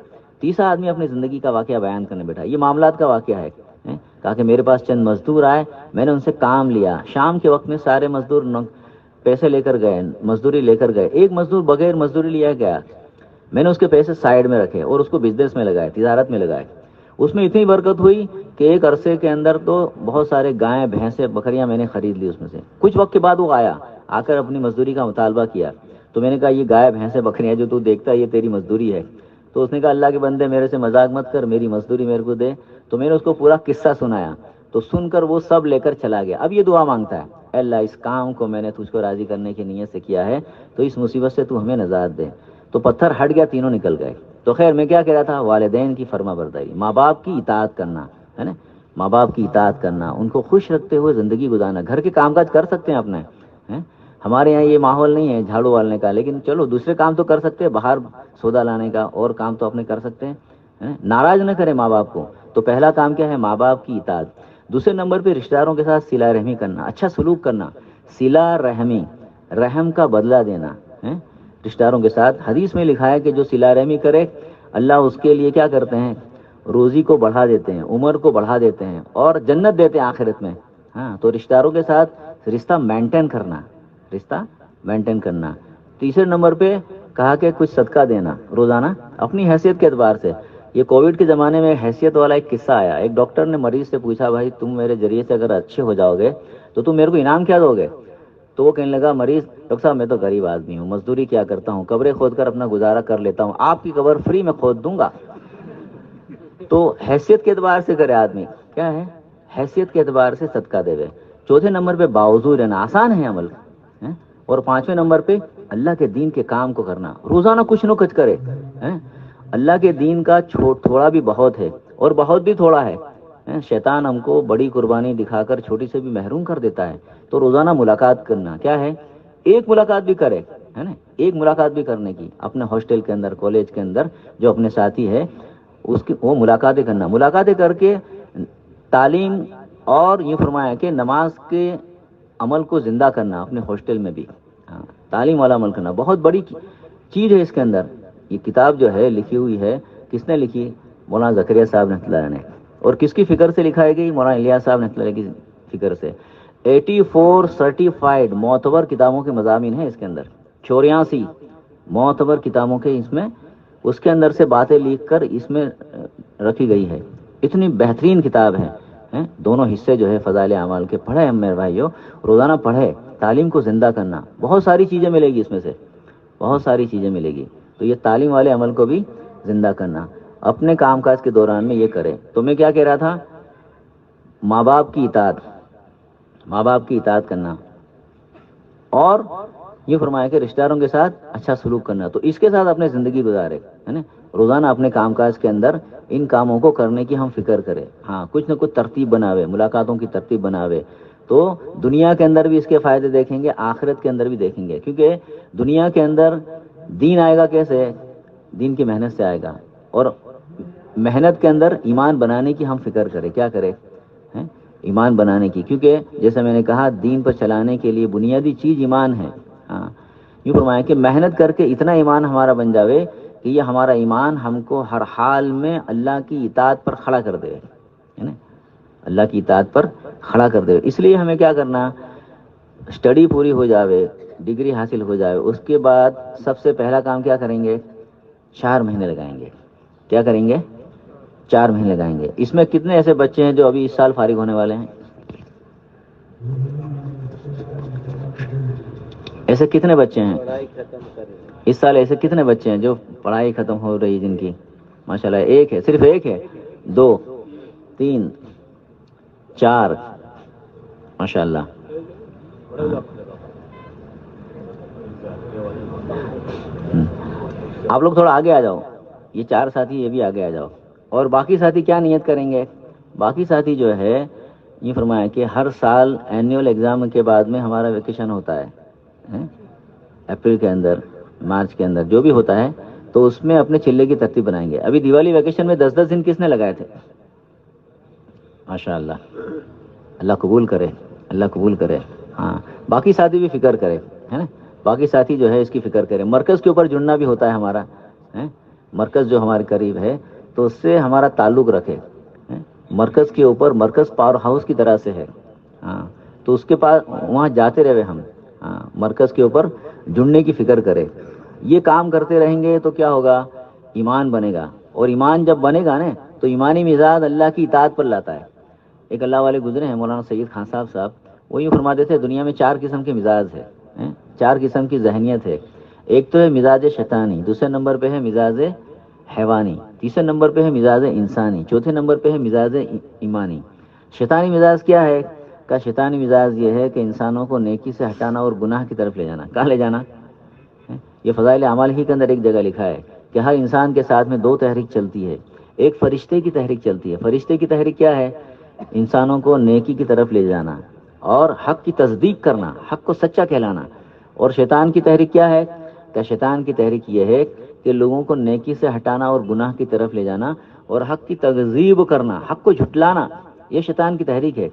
تیسرا آدمی اپنی زندگی کا واقعہ بیان کرنے بیٹھا. یہ معاملات کا واقعہ ہے. کہا کہ میرے پاس چند مزدور آئے, میں نے ان سے کام لیا. شام کے وقت میں سارے مزدور پیسے لے کر گئے, مزدوری لے کر گئے. ایک مزدور بغیر مزدوری لیا گیا, میں نے اس کے پیسے سائڈ میں رکھے اور اس کو بزنس میں لگائے, تجارت میں لگائے. اس میں اتنی برکت ہوئی کہ ایک عرصے کے اندر تو بہت سارے گائیں بھینسیں بکریاں میں نے خرید لی اس میں سے. کچھ وقت کے بعد وہ آیا, آ کر اپنی مزدوری کا مطالبہ کیا. تو میں نے کہا یہ گائے بھینسیں بکریاں جو تو دیکھتا ہے یہ تیری مزدوری ہے. تو اس نے کہا اللہ کے بندے میرے سے مذاق مت کر, میری مزدوری میرے کو دے. تو میں نے اس کو پورا قصہ سنایا, تو سن کر وہ سب لے کر چلا گیا. اب یہ دعا مانگتا ہے, اے اللہ اس کام کو میں نے تجھ کو راضی کرنے کی نیت سے کیا ہے تو اس مصیبت سے تو ہمیں نجات دے. تو پتھر ہٹ گیا, تینوں نکل گئے. تو خیر میں کیا کہہ رہا تھا, والدین کی فرما برداری, ماں باپ کی اطاعت کرنا ہے نا, ماں باپ کی اطاعت کرنا, ان کو خوش رکھتے ہوئے زندگی گزارنا. گھر کے کام کاج کر سکتے ہیں اپنے, ہمارے یہاں یہ ماحول نہیں ہے جھاڑو والنے کا, لیکن چلو دوسرے کام تو کر سکتے ہیں, باہر سودا لانے کا اور کام تو اپنے کر سکتے ہیں. ناراض نہ کریں ماں باپ کو. تو پہلا کام کیا ہے, ماں باپ کی اطاعت. دوسرے نمبر پہ رشتہ داروں کے ساتھ صلہ رحمی کرنا, اچھا سلوک کرنا. صلہ رحمی, رحم کا بدلہ دینا رشتہ داروں کے ساتھ. حدیث میں لکھا ہے کہ جو صلہ رحمی کرے اللہ اس کے لیے کیا کرتے ہیں, روزی کو بڑھا دیتے ہیں, عمر کو بڑھا دیتے ہیں اور جنت دیتے ہیں آخرت میں. تو رشتہ داروں کے ساتھ رشتہ مینٹین کرنا, رشتہ مینٹین کرنا. تیسرے نمبر پہ کہا کہ کچھ صدقہ دینا روزانہ اپنی حیثیت کے اعتبار سے. یہ کووڈ کے زمانے میں حیثیت والا ایک قصہ آیا. ایک ڈاکٹر نے مریض سے پوچھا, بھائی تم میرے ذریعے سے اگر اچھے ہو جاؤ گے تو تم میرے کو انعام کیا دو گے؟ تو وہ کہنے لگا مریض, ڈاکٹر صاحب میں تو غریب آدمی ہوں, مزدوری کیا کرتا ہوں, قبریں کھود کر اپنا گزارا کر لیتا ہوں, آپ کی قبر فری میں کھود دوں گا. تو حیثیت کے اعتبار سے کرے آدمی, کیا ہے حیثیت کے اعتبار سے صدقہ دے گئے. چوتھے نمبر پہ باوضو رہنا, آسان ہے عمل. اور پانچویں نمبر پہ اللہ کے دین کے کام کو کرنا, روزانہ کچھ نہ کچھ کرے. اللہ کے دین کا تھوڑا بھی بہت ہے اور بہت بھی تھوڑا ہے. شیطان ہم کو بڑی قربانی دکھا کر چھوٹی سے بھی محروم کر دیتا ہے. تو روزانہ ملاقات کرنا, کیا ہے ایک ملاقات بھی کرے, ہے نا, ایک ملاقات بھی کرنے کی اپنے ہاسٹل کے اندر, کالج کے اندر جو اپنے ساتھی ہے اس کی وہ ملاقاتیں کرنا. ملاقاتیں کر کے تعلیم اور یہ فرمایا کہ نماز کے عمل کو زندہ کرنا اپنے ہاسٹل میں بھی. تعلیم والا عمل کرنا بہت بڑی چیز ہے اس کے اندر. یہ کتاب جو ہے لکھی ہوئی ہے, کس نے لکھی, مولانا زکریا صاحب رحمۃ اللہ نے. اور کس کی فکر سے لکھائی گئی, مولانا الیاس صاحب رحمۃ اللہ کی فکر سے. 84 سرٹیفائڈ معتبر کتابوں کے مضامین ہیں اس کے اندر, 84 معتبر کتابوں کے اس میں, اس کے اندر سے باتیں لکھ کر اس میں رکھی گئی ہے. اتنی بہترین کتاب ہے. دونوں حصے جو ہے فضائل اعمال کے پڑھے ہم میرے بھائیوں, روزانہ پڑھے. تعلیم کو زندہ کرنا, بہت ساری چیزیں ملے گی اس میں سے, بہت ساری چیزیں ملے گی. تو یہ تعلیم والے عمل کو بھی زندہ کرنا اپنے کام کاج کے دوران میں یہ کرے. تو میں کیا کہہ رہا تھا, ماں باپ کی اطاعت, ماں باپ کی اطاعت کرنا, اور یہ فرمایا کہ رشتہ داروں کے ساتھ اچھا سلوک کرنا. تو اس کے ساتھ اپنے زندگی گزارے, ہے نا, روزانہ اپنے کام کاج کے اندر ان کاموں کو کرنے کی ہم فکر کریں. کچھ نہ کچھ ترتیب بناوے, ملاقاتوں کی ترتیب بناوے. تو دنیا کے اندر بھی اس کے فائدے دیکھیں گے, آخرت کے اندر بھی دیکھیں گے. کیونکہ دنیا کے اندر دین آئے گا کیسے, دین کی محنت سے آئے گا. اور محنت کے اندر ایمان بنانے کی ہم فکر کریں, کیا کریں, ایمان بنانے کی. کیونکہ جیسے میں نے کہا دین پر چلانے کے لیے بنیادی چیز ایمان ہے. یوں فرمایا کہ محنت کر کے اتنا ایمان ہمارا بن جاوے کہ یہ ہمارا ایمان ہم کو ہر حال میں اللہ کی اطاعت پر کھڑا کر دے, ہے نا, اللہ کی اطاعت پر کھڑا کر دے. اس لیے ہمیں کیا کرنا, اسٹڈی پوری ہو جاوے, ڈگری حاصل ہو جائے, اس کے بعد سب سے پہلا کام کیا کریں گے, 4 مہینے لگائیں گے. کیا کریں گے, 4 مہینے لگائیں گے. اس میں کتنے ایسے بچے ہیں جو ابھی اس سال فارغ ہونے والے ہیں, ایسے کتنے بچے ہیں اس سال, ایسے کتنے بچے ہیں جو پڑھائی ختم ہو رہی جن کی, ماشاءاللہ ایک ہے, صرف ایک ہے, 2 3 4 ماشاءاللہ. آپ لوگ تھوڑا آگے آ جاؤ, یہ 4 ساتھی یہ بھی آگے آ جاؤ. اور باقی ساتھی کیا نیت کریں گے, باقی ساتھی جو ہے یہ فرمایا کہ ہر سال اینیول ایگزام کے بعد میں ہمارا ویکیشن ہوتا ہے, اپریل کے اندر, مارچ کے اندر جو بھی ہوتا ہے, تو اس میں اپنے چلے کی ترتیب بنائیں گے. ابھی دیوالی ویکیشن میں 10 دن کس نے لگائے تھے؟ ماشاء اللہ، اللہ قبول کرے، اللہ قبول کرے. ہاں، باقی ساتھی بھی فکر کرے، ہے نا، باقی ساتھی جو ہے اس کی فکر کرے. مرکز کے اوپر جڑنا بھی ہوتا ہے ہمارا، مرکز جو ہمارے قریب ہے تو اس سے ہمارا تعلق رکھے. مرکز کے اوپر، مرکز پاور ہاؤس کی طرح سے ہے. ہاں، تو اس کے پاس وہاں جاتے رہے ہم. ہاں، مرکز کے اوپر جڑنے کی فکر کرے. یہ کام کرتے رہیں گے تو کیا ہوگا؟ ایمان بنے گا. اور ایمان جب بنے گا نا تو ایمانی مزاج اللہ کی اطاعت پر لاتا ہے. ایک اللہ والے گزرے ہیں مولانا سید خان صاحب، وہ یوں فرماتے تھے دنیا میں 4 قسم کے مزاج ہے، 4 قسم کی ذہنیت ہے. ایک تو ہے مزاج شیطانی، دوسرے نمبر پہ ہے مزاج حیوانی، تیسرے نمبر پہ ہے مزاج انسانی، چوتھے نمبر پہ ہے مزاج ایمانی. شیطانی مزاج کیا ہے؟ کا شیطانی مزاج یہ ہے کہ انسانوں کو نیکی سے ہٹانا اور گناہ کی طرف لے جانا. کہاں لے جانا؟ یہ فضائل اعمال ہی کے اندر ایک جگہ لکھا ہے کہ ہر انسان کے ساتھ میں 2 تحریک چلتی ہے. ایک فرشتے کی تحریک چلتی ہے. فرشتے کی تحریک کیا ہے؟ انسانوں کو نیکی کی طرف لے جانا اور حق کی تصدیق کرنا، حق کو سچا کہلانا. اور شیطان کی تحریک کیا ہے؟ کہ شیطان کی تحریک یہ ہے کہ لوگوں کو نیکی سے ہٹانا اور گناہ کی طرف لے جانا اور حق کی تکذیب کرنا، حق کو جھٹلانا. یہ شیطان کی تحریک ہے.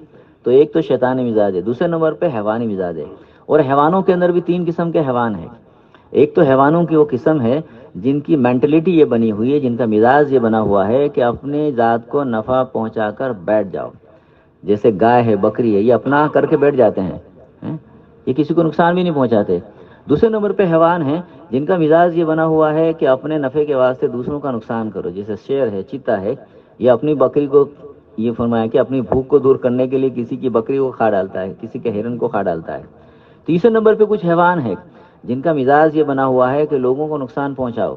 تو ایک تو شیطانی مزاج ہے، دوسرے نمبر پہ حیوانی مزاج ہے. اور حیوانوں کے اندر بھی 3 قسم کے حیوان ہیں. ایک تو حیوانوں کی وہ قسم ہے جن کی مینٹلٹی یہ بنی ہوئی ہے، جن کا مزاج یہ بنا ہوا ہے کہ اپنے ذات کو نفع پہنچا کر بیٹھ جاؤ. جیسے گائے ہے، بکری ہے، یہ اپنا کر کے بیٹھ جاتے ہیں، یہ کسی کو نقصان بھی نہیں پہنچاتے. دوسرے نمبر پہ حیوان ہیں جن کا مزاج یہ بنا ہوا ہے کہ اپنے نفع کے واسطے دوسروں کا نقصان کرو. جیسے شیر ہے، چیتا ہے، یہ اپنی بکری کو، یہ فرمایا کہ اپنی بھوک کو دور کرنے کے لیے کسی کی بکری کو کھا ڈالتا ہے، کسی کے ہرن کو کھا ڈالتا ہے. تیسرے نمبر پہ کچھ حیوان ہے جن کا مزاج یہ بنا ہوا ہے کہ لوگوں کو نقصان پہنچاؤ،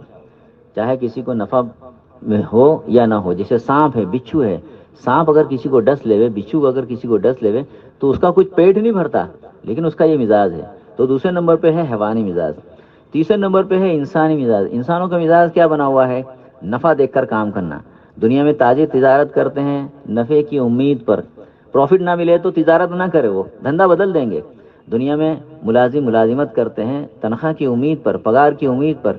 چاہے کسی کو نفع میں ہو یا نہ ہو. جیسے سانپ ہے، بچھو ہے. سانپ اگر کسی کو ڈس لے، بچھو اگر کسی کو ڈس لے تو اس کا کچھ پیٹ نہیں بھرتا، لیکن اس کا یہ مزاج ہے. تو دوسرے نمبر پہ ہے حیوانی مزاج. تیسرے نمبر پہ ہے انسانی مزاج. انسانوں کا مزاج کیا بنا ہوا ہے؟ نفع دیکھ کر کام کرنا. دنیا میں تاجر تجارت کرتے ہیں نفع کی امید پر، پروفٹ نہ ملے تو تجارت نہ کرے، وہ دھندا بدل دیں گے. دنیا میں ملازم ملازمت کرتے ہیں تنخواہ کی امید پر، پگار کی امید پر.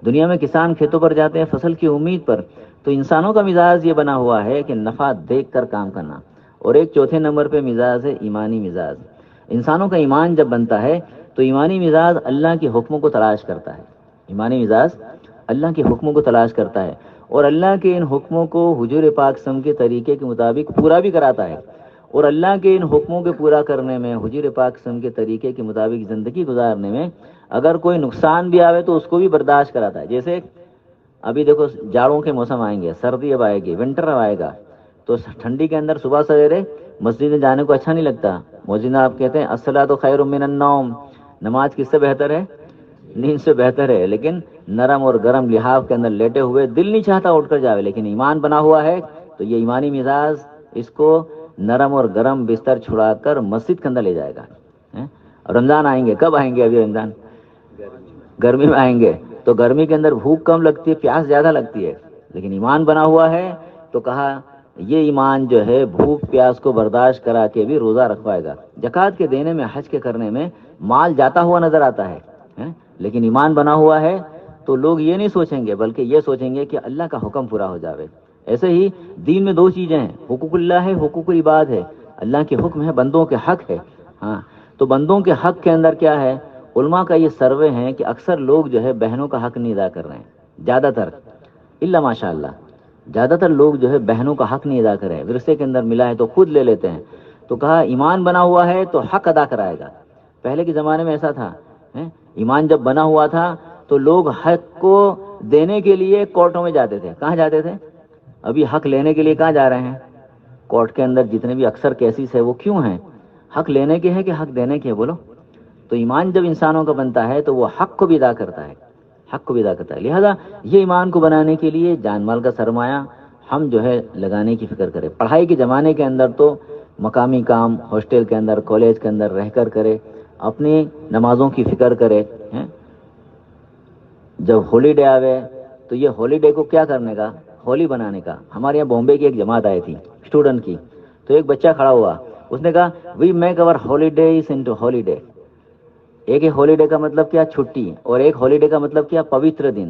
دنیا میں کسان کھیتوں پر جاتے ہیں فصل کی امید پر. تو انسانوں کا مزاج یہ بنا ہوا ہے کہ نفع دیکھ کر کام کرنا. اور ایک چوتھے نمبر پہ مزاج ہے ایمانی مزاج. انسانوں کا ایمان جب بنتا ہے تو ایمانی مزاج اللہ کے حکموں کو تلاش کرتا ہے. ایمانی مزاج اللہ کے حکموں کو تلاش کرتا ہے اور اللہ کے ان حکموں کو حضور پاک صلی اللہ علیہ وسلم کے طریقے کے مطابق پورا بھی کراتا ہے. اور اللہ کے ان حکموں کے پورا کرنے میں، حضور پاک صلی اللہ علیہ وسلم کے طریقے کے مطابق زندگی گزارنے میں اگر کوئی نقصان بھی آوے تو اس کو بھی برداشت کراتا ہے. جیسے ابھی دیکھو جاڑوں کے موسم آئیں گے، سردی اب آئے گی، ونٹر اب آئے گا، تو ٹھنڈی کے اندر صبح سویرے مسجد میں جانے کو اچھا نہیں لگتا. مؤذن آپ کہتے ہیں الصلاۃ خیر من النوم، نماز کس سے بہتر ہے؟ نیند سے بہتر ہے. لیکن نرم اور گرم لحاف کے اندر لیٹے ہوئے دل نہیں چاہتا اٹھ کر جاوے، لیکن ایمان بنا ہوا ہے تو یہ ایمانی مزاج اس کو نرم اور گرم بستر چھڑا کر مسجد کے اندر لے جائے گا. رمضان آئیں گے، کب آئیں گے؟ ابھی رمضان گرمی میں آئیں گے تو گرمی کے اندر بھوک کم لگتی ہے، پیاس زیادہ لگتی ہے. لیکن ایمان بنا ہوا ہے تو کہا یہ ایمان جو ہے بھوک پیاس کو برداشت کرا کے بھی روزہ رکھوائے گا. زکوٰۃ کے دینے میں، حج کے کرنے میں مال جاتا ہوا نظر آتا ہے، لیکن ایمان بنا ہوا ہے تو لوگ یہ نہیں سوچیں گے بلکہ یہ سوچیں گے کہ اللہ کا حکم پورا ہو جاوے. ایسے ہی دین میں 2 چیزیں ہیں، حقوق اللہ ہے، حقوق العباد ہے. اللہ کے حکم ہے، بندوں کے حق ہے. ہاں، تو بندوں کے حق کے اندر کیا ہے؟ علماء کا یہ سروے ہے کہ اکثر لوگ جو ہے بہنوں کا حق نہیں ادا کر رہے ہیں، زیادہ تر الا ماشاء اللہ. زیادہ تر لوگ جو ہے بہنوں کا حق نہیں ادا کر رہے ہیں. ورثے کے اندر ملا ہے تو خود لے لیتے ہیں. تو کہا ایمان بنا ہوا ہے تو حق ادا کرائے گا. پہلے کے زمانے میں ایسا تھا، ایمان جب بنا ہوا تھا تو لوگ حق کو دینے کے لیے کورٹوں میں جاتے تھے. کہاں جاتے تھے؟ ابھی حق لینے کے لیے کہاں جا رہے ہیں؟ کورٹ کے اندر جتنے بھی اکثر کیسز ہے وہ کیوں ہیں؟ حق لینے کے ہیں کہ حق دینے کے ہیں؟ بولو. تو ایمان جب انسانوں کا بنتا ہے تو وہ حق کو بھی ادا کرتا ہے، حق کو بھی ادا کرتا ہے. لہذا یہ ایمان کو بنانے کے لیے جان مال کا سرمایہ ہم جو ہے لگانے کی فکر کریں. پڑھائی کے زمانے کے اندر تو مقامی کام ہاسٹل کے اندر، کالج کے اندر رہ کر کرے، اپنی نمازوں کی فکر کرے. جب ہولی ڈے آوے تو یہ ہولی ڈے کو کیا کرنے کا؟ ہولی بنانے کا. ہمارے یہاں بامبے کی ایک جماعت آئی تھی اسٹوڈنٹ کی، تو ایک بچہ کھڑا ہوا، اس نے کہا وی میک اور ہالیڈیز انٹو ہالیڈے. ایک ہولی ڈے کا مطلب کیا؟ چھٹی. اور ایک ہولی ڈے کا مطلب کیا؟ پوتر دن.